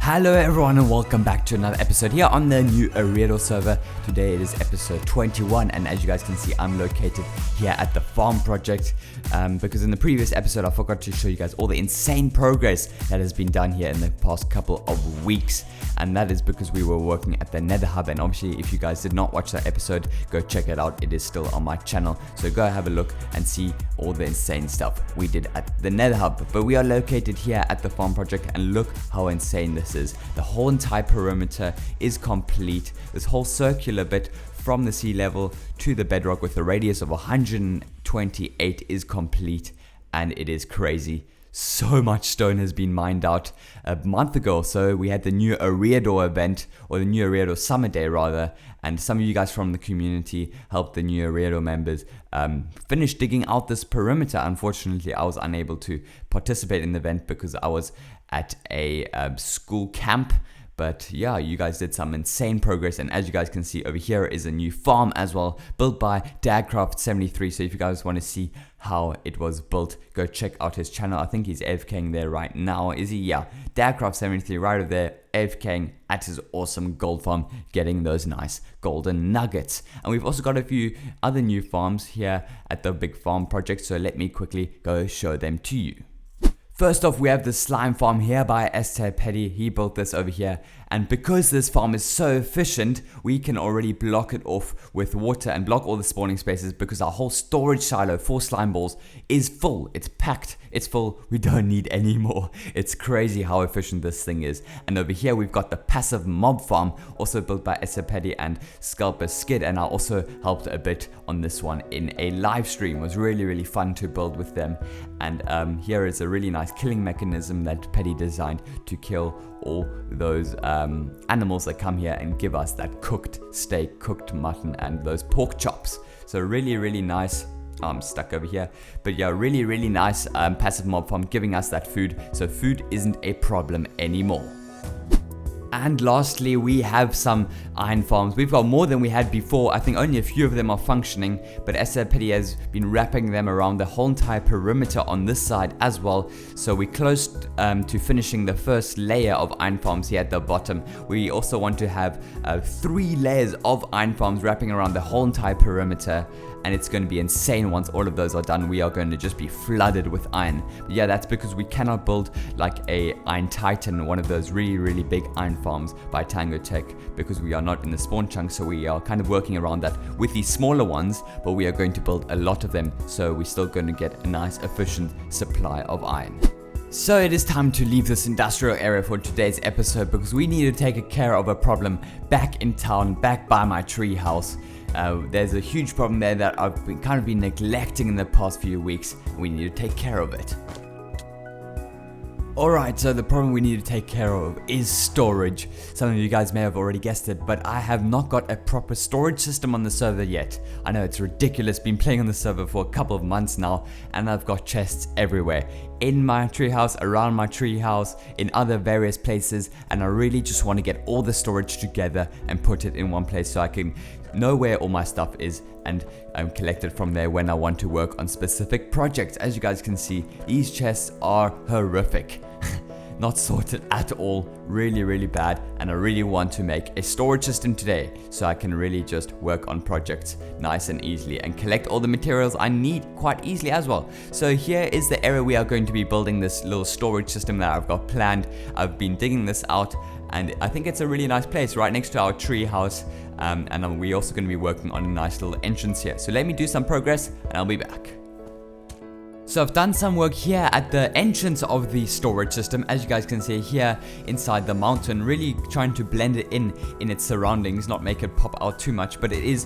Hello everyone and welcome back to another episode here on the new Eriador server. Today it is episode 21 and as you guys can see I'm located here at the farm project because in the previous episode I forgot to show you guys all the insane progress that has been done here in the past couple of weeks, and that is because we were working at the Nether Hub. And obviously if you guys did not watch that episode, go check it out. It is still on my channel, so go have a look and see all the insane stuff we did at the Nether Hub. But we are located here at the farm project and look how insane this is. The whole entire perimeter is complete. This whole circular bit from the sea level to the bedrock with a radius of 128 is complete, and it is crazy. So much stone has been mined out. A month ago or so we had the new Eriador event, or the new Eriador summer day rather, and some of you guys from the community helped the new Eriador members finish digging out this perimeter. Unfortunately I was unable to participate in the event because I was at a school camp. But yeah, you guys did some insane progress, and as you guys can see over here is a new farm as well, built by Dagcraft73. So if you guys want to see how it was built, go check out his channel. I think he's AFKing there right now, is he? Yeah, Dagcraft73 right over there, AFKing at his awesome gold farm, getting those nice golden nuggets. And we've also got a few other new farms here at the big farm project, so let me quickly go show them to you. First off, we have the slime farm here by Petty. He built this over here, and because this farm is so efficient, we can already block it off with water and block all the spawning spaces because our whole storage silo for slime balls is full. It's packed, it's full, we don't need any more. It's crazy how efficient this thing is. And over here we've got the passive mob farm, also built by Petty and Scalper Skid, and I also helped a bit on this one in a live stream. It was really fun to build with them. And here is a really nice killing mechanism that Petty designed to kill all those animals that come here and give us that cooked steak, cooked mutton, and those pork chops. So really nice. I'm stuck over here, but yeah, really nice passive mob farm giving us that food, so food isn't a problem anymore. And lastly, we have some iron farms. We've got more than we had before. I think only a few of them are functioning, but Petty has been wrapping them around the whole entire perimeter on this side as well. So we're close to finishing the first layer of iron farms here at the bottom. We also want to have 3 layers of iron farms wrapping around the whole entire perimeter, and it's going to be insane once all of those are done. We are going to just be flooded with iron. But yeah, that's because we cannot build like a Iron Titan, one of those really big iron farms by Tango Tech, because we are not in the spawn chunk. So we are kind of working around that with these smaller ones, but we are going to build a lot of them, so we're still going to get a nice efficient supply of iron. So it is time to leave this industrial area for today's episode, because we need to take care of a problem back in town, back by my tree house. There's a huge problem there that I've been neglecting in the past few weeks. We need to take care of it. Alright, so the problem we need to take care of is storage. Some of you guys may have already guessed it, but I have not got a proper storage system on the server yet. I know it's ridiculous, been playing on the server for a couple of months now, and I've got chests everywhere. In my treehouse, around my treehouse, in other various places, and I really just want to get all the storage together and put it in one place so I can know where all my stuff is and collect it from there when I want to work on specific projects. As you guys can see, these chests are horrific. Not sorted at all, really bad, and I really want to make a storage system today so I can really just work on projects nice and easily and collect all the materials I need quite easily as well. So here is the area we are going to be building this little storage system that I've got planned. I've been digging this out, and I think it's a really nice place right next to our tree house, and we're also going to be working on a nice little entrance here. So let me do some progress and I'll be back. So I've done some work here at the entrance of the storage system, as you guys can see here inside the mountain, really trying to blend it in its surroundings, not make it pop out too much, but it is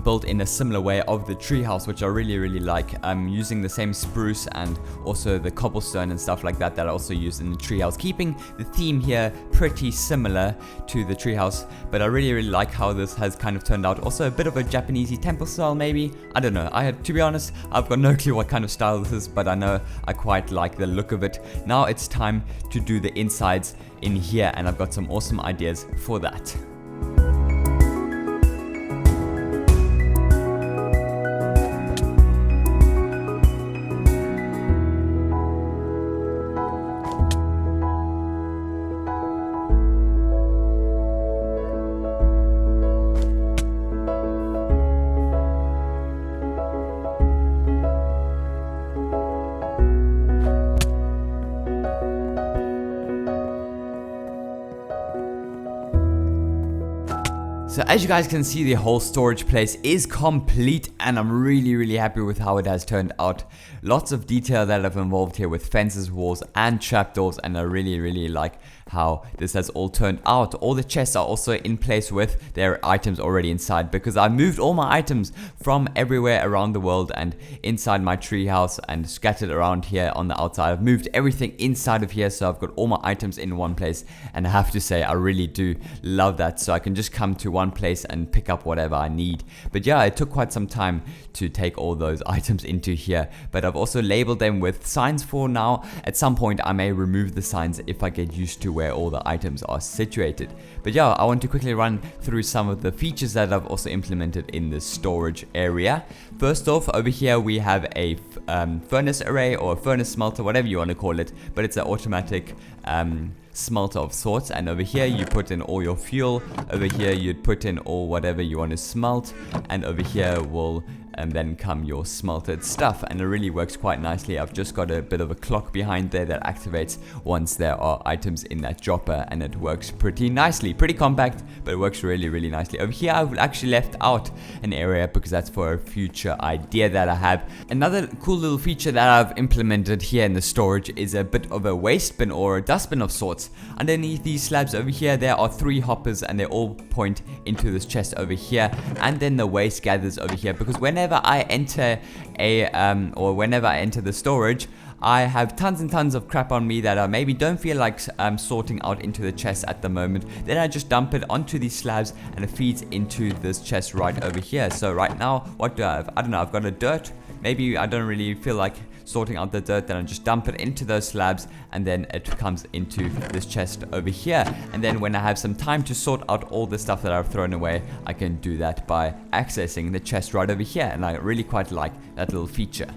built in a similar way of the treehouse, which I really like. I'm using the same spruce and also the cobblestone and stuff like that I also used in the treehouse, keeping the theme here pretty similar to the treehouse, but I really like how this has kind of turned out. Also a bit of a Japanesey temple style maybe, I don't know. To be honest, I've got no clue what kind of style this is, but I know I quite like the look of it. Now it's time to do the insides in here, and I've got some awesome ideas for that. So as you guys can see, the whole storage place is complete and I'm really happy with how it has turned out. Lots of detail that I've involved here with fences, walls and trapdoors, and I really like how this has all turned out. All the chests are also in place with their items already inside, because I moved all my items from everywhere around the world and inside my treehouse and scattered around here on the outside. I've moved everything inside of here, so I've got all my items in one place, and I have to say I really do love that, so I can just come to one place and pick up whatever I need. But yeah, it took quite some time to take all those items into here, but I've also labeled them with signs for now. At some point I may remove the signs if I get used to where all the items are situated. But yeah, I want to quickly run through some of the features that I've also implemented in the storage area. First off, over here we have a furnace array, or a furnace smelter, whatever you want to call it, but it's an automatic smelter of sorts, and over here you put in all your fuel. Over here you'd put in all whatever you want to smelt, and over here will then come your smelted stuff, and it really works quite nicely. I've just got a bit of a clock behind there that activates once there are items in that dropper, and it works pretty nicely. Pretty compact, but it works really nicely. Over here I've actually left out an area because that's for a future idea that I have. Another cool little feature that I've implemented here in the storage is a bit of a waste bin or a dustbin of sorts. Underneath these slabs over here there are 3 hoppers, and they all point into this chest over here, and then the waste gathers over here, because whenever I enter whenever I enter the storage, I have tons and tons of crap on me that I maybe don't feel like sorting out into the chest at the moment. Then I just dump it onto these slabs and it feeds into this chest right over here. So right now, what do I have? I don't know, I've got a dirt. Maybe I don't really feel like sorting out the dirt, then I just dump it into those slabs, and then it comes into this chest over here. And then when I have some time to sort out all the stuff that I've thrown away, I can do that by accessing the chest right over here, and I really quite like that little feature.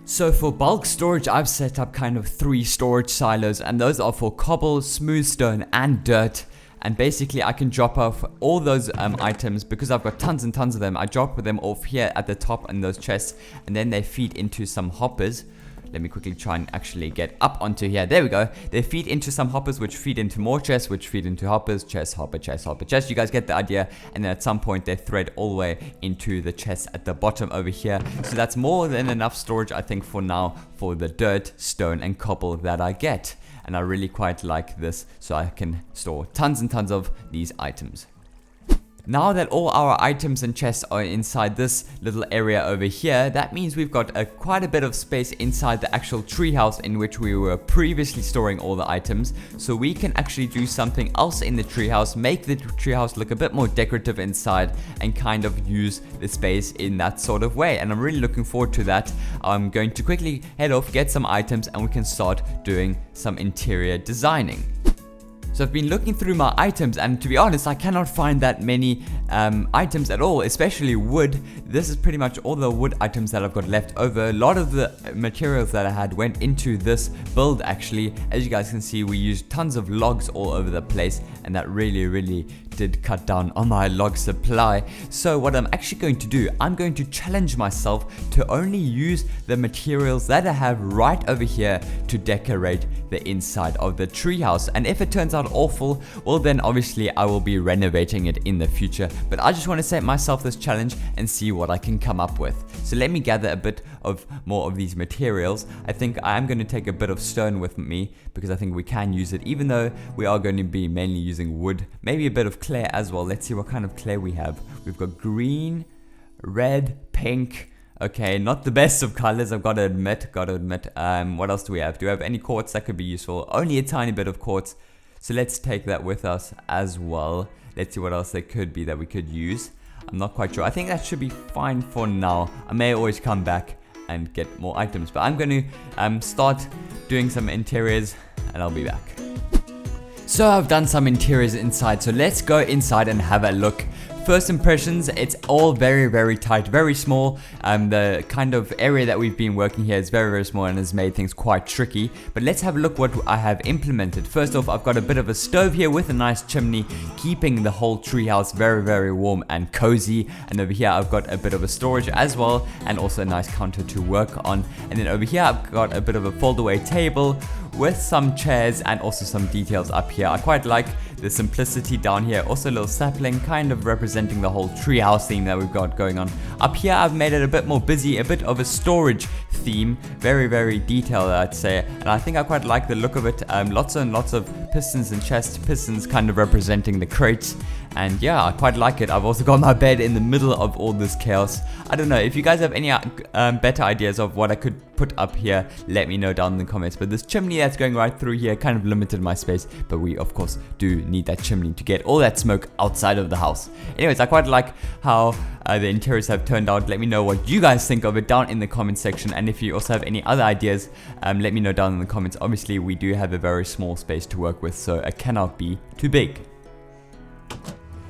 So for bulk storage, I've set up kind of 3 storage silos, and those are for cobble, smooth stone and dirt. And basically I can drop off all those items, because I've got tons and tons of them. I drop them off here at the top in those chests, and then they feed into some hoppers. Let me quickly try and actually get up onto here. There we go. They feed into some hoppers, which feed into more chests, which feed into hoppers. Chest, hopper, chest, hopper, chest. You guys get the idea. And then at some point they thread all the way into the chests at the bottom over here. So that's more than enough storage, I think, for now, for the dirt, stone and cobble that I get. And I really quite like this, so I can store tons and tons of these items. Now that all our items and chests are inside this little area over here, that means we've got quite a bit of space inside the actual treehouse in which we were previously storing all the items. So we can actually do something else in the treehouse, make the treehouse look a bit more decorative inside, and kind of use the space in that sort of way. And I'm really looking forward to that. I'm going to quickly head off, get some items, and we can start doing some interior designing. So I've been looking through my items, and to be honest, I cannot find that many items at all, especially wood. This is pretty much all the wood items that I've got left over. A lot of the materials that I had went into this build actually. As you guys can see, we used tons of logs all over the place, and that really did cut down on my log supply. So what I'm actually going to do, I'm going to challenge myself to only use the materials that I have right over here to decorate the inside of the treehouse. And if it turns out awful, well then obviously I will be renovating it in the future. But I just want to set myself this challenge and see what I can come up with. So let me gather a bit of more of these materials. I think I am going to take a bit of stone with me, because I think we can use it, even though we are going to be mainly using wood. Maybe a bit of clay as well. Let's see what kind of clay we have. We've got green, red, pink. Okay, not the best of colors, I've got to admit. What else do we have? Do we have any quartz that could be useful? Only a tiny bit of quartz. So let's take that with us as well. Let's see what else there could be that we could use. I'm not quite sure. I think that should be fine for now. I may always come back and get more items, but I'm going to start doing some interiors, and I'll be back. So I've done some interiors inside, so let's go inside and have a look. First impressions, it's all very tight, very small. The kind of area that we've been working here is very small and has made things quite tricky. But let's have a look what I have implemented. First off, I've got a bit of a stove here with a nice chimney, keeping the whole treehouse very warm and cozy. And over here I've got a bit of a storage as well, and also a nice counter to work on. And then over here I've got a bit of a fold away table with some chairs and also some details up here. I quite like the simplicity down here. Also a little sapling, kind of representing the whole treehouse theme that we've got going on. Up here I've made it a bit more busy, a bit of a storage theme, very detailed I'd say, and I think I quite like the look of it. Lots and lots of pistons and chest pistons kind of representing the crates, and yeah, I quite like it. I've also got my bed in the middle of all this chaos. I don't know if you guys have any better ideas of what I could put up here, let me know down in the comments. But this chimney that's going right through here kind of limited my space, but we of course do need that chimney to get all that smoke outside of the house. Anyways, I quite like how the interiors have turned out. Let me know what you guys think of it down in the comment section, and if you also have any other ideas, let me know down in the comments. Obviously we do have a very small space to work with, so it cannot be too big.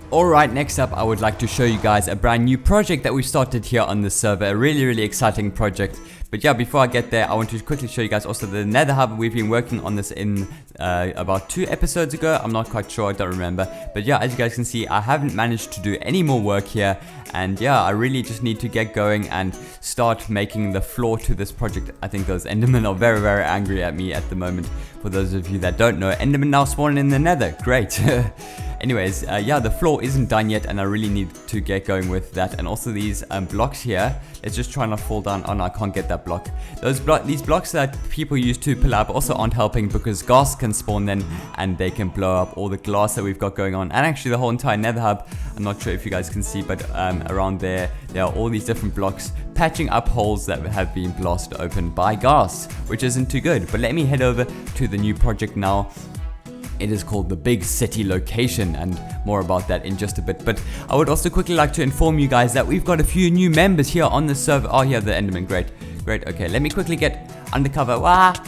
Alright, next up I would like to show you guys a brand new project that we started here on the server, a really exciting project. But yeah, before I get there, I want to quickly show you guys also the Nether Hub. We've been working on this in about 2 episodes ago. I'm not quite sure, I don't remember. But yeah, as you guys can see, I haven't managed to do any more work here. And yeah, I really just need to get going and start making the floor to this project. I think those Endermen are very angry at me at the moment. For those of you that don't know, Endermen now spawn in the Nether. Great. Anyways, yeah, the floor isn't done yet, and I really need to get going with that. And also these blocks here, let's just try not to fall down. Oh no, I can't get that block. These blocks that people use to pull up also aren't helping, because gas can spawn then and they can blow up all the glass that we've got going on. And actually the whole entire Nether Hub, I'm not sure if you guys can see, but around there are all these different blocks patching up holes that have been blasted open by gas, which isn't too good. But let me head over to the new project now. It is called the Big City Location, and more about that in just a bit. But I would also quickly like to inform you guys that we've got a few new members here on the server. Oh, yeah, the Enderman. Great. Okay, let me quickly get undercover. What?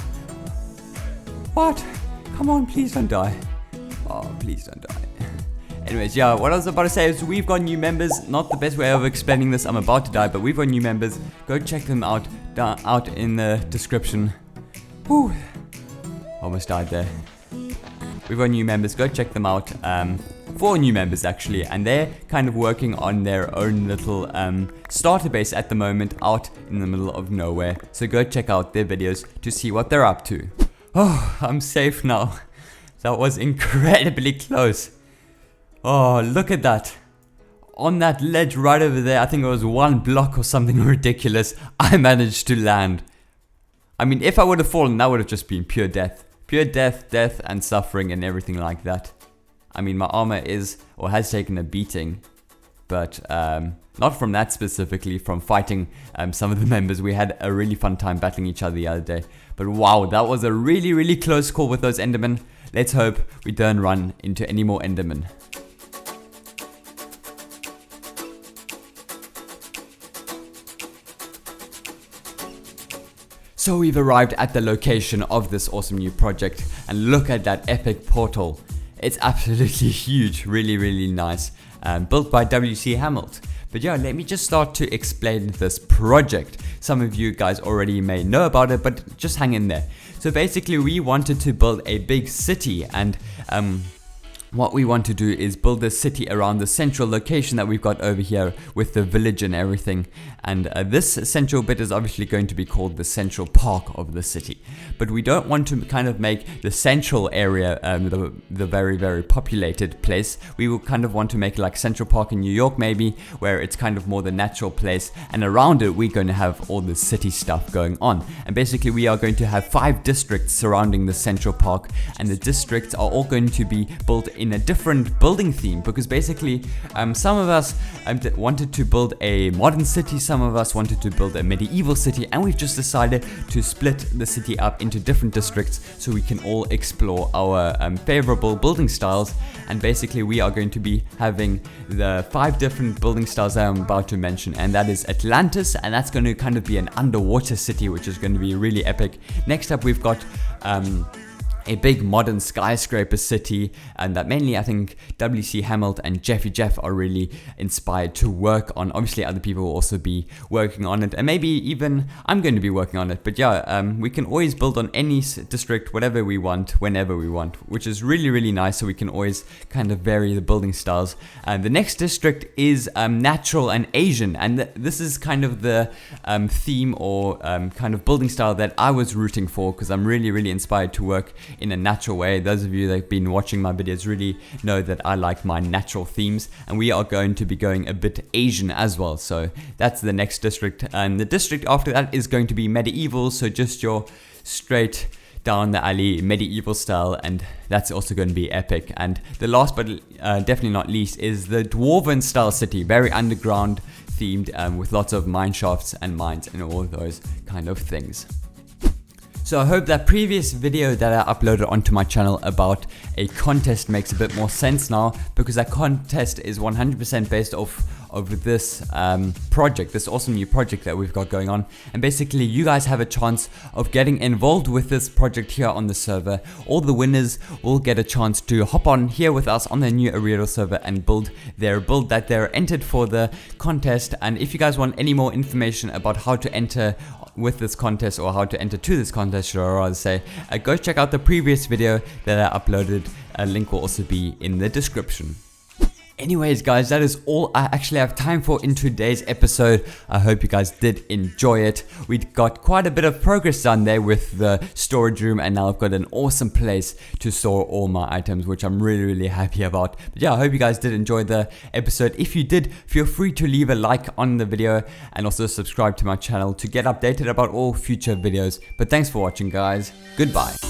Come on, please don't die. Oh, please don't die. Anyways, yeah, what I was about to say is we've got new members. Not the best way of explaining this. I'm about to die, but we've got new members. Go check them out in the description. Whew. Almost died there. We've got new members, go check them out. 4 new members actually, and they're kind of working on their own little starter base at the moment out in the middle of nowhere. So go check out their videos to see what they're up to. Oh, I'm safe now. That was incredibly close. Oh, look at that. On that ledge right over there, I think it was 1 block or something ridiculous, I managed to land. I mean, if I would have fallen, that would have just been pure death. Pure death and suffering and everything like that. I mean, my armor is or has taken a beating, but not from that specifically, from fighting some of the members. We had a really fun time battling each other the other day. But wow, that was a really close call with those Endermen. Let's hope we don't run into any more Endermen. So we've arrived at the location of this awesome new project, and look at that epic portal. It's absolutely huge, really nice, built by WC Hamilton. But yeah, let me just start to explain this project. Some of you guys already may know about it, but just hang in there. So basically we wanted to build a big city, and what we want to do is build a city around the central location that we've got over here with the village and everything. And this central bit is obviously going to be called the central park of the city. But we don't want to kind of make the central area the very populated place. We will kind of want to make it like Central Park in New York maybe, where it's kind of more the natural place. And around it we're going to have all the city stuff going on. And basically we are going to have 5 districts surrounding the central park. And the districts are all going to be built in a different building theme, because basically some of us wanted to build a modern city, some of us wanted to build a medieval city, and we've just decided to split the city up into different districts so we can all explore our favorable building styles. And basically we are going to be having the 5 different building styles that I'm about to mention, and that is Atlantis, and that's going to kind of be an underwater city, which is going to be really epic. Next up we've got a big modern skyscraper city, and that mainly I think WC Hamilton and Jeffy Jeff are really inspired to work on. Obviously other people will also be working on it, and maybe even I'm going to be working on it. But yeah, we can always build on any district whatever we want, whenever we want, which is really nice, so we can always kind of vary the building styles. The next district is natural and Asian, and this is kind of the theme or kind of building style that I was rooting for, because I'm really inspired to work in a natural way. Those of you that have been watching my videos really know that I like my natural themes, and we are going to be going a bit Asian as well. So that's the next district, and the district after that is going to be medieval, so just your straight down the alley medieval style, and that's also going to be epic. And the last but definitely not least is the dwarven style city, very underground themed, with lots of mine shafts and mines and all of those kind of things. So I hope that previous video that I uploaded onto my channel about a contest makes a bit more sense now, because that contest is 100% based off of this project, this awesome new project that we've got going on. And basically you guys have a chance of getting involved with this project here on the server. All the winners will get a chance to hop on here with us on the new Eriador server and build their build that they're entered for the contest. And if you guys want any more information about how to enter with this contest, or how to enter to this contest, should I rather say, go check out the previous video that I uploaded. A link will also be in the description. Anyways guys, that is all I actually have time for in today's episode. I hope you guys did enjoy it. We got quite a bit of progress done there with the storage room, and now I've got an awesome place to store all my items, which I'm really happy about. But yeah, I hope you guys did enjoy the episode. If you did, feel free to leave a like on the video and also subscribe to my channel to get updated about all future videos. But thanks for watching guys. Goodbye.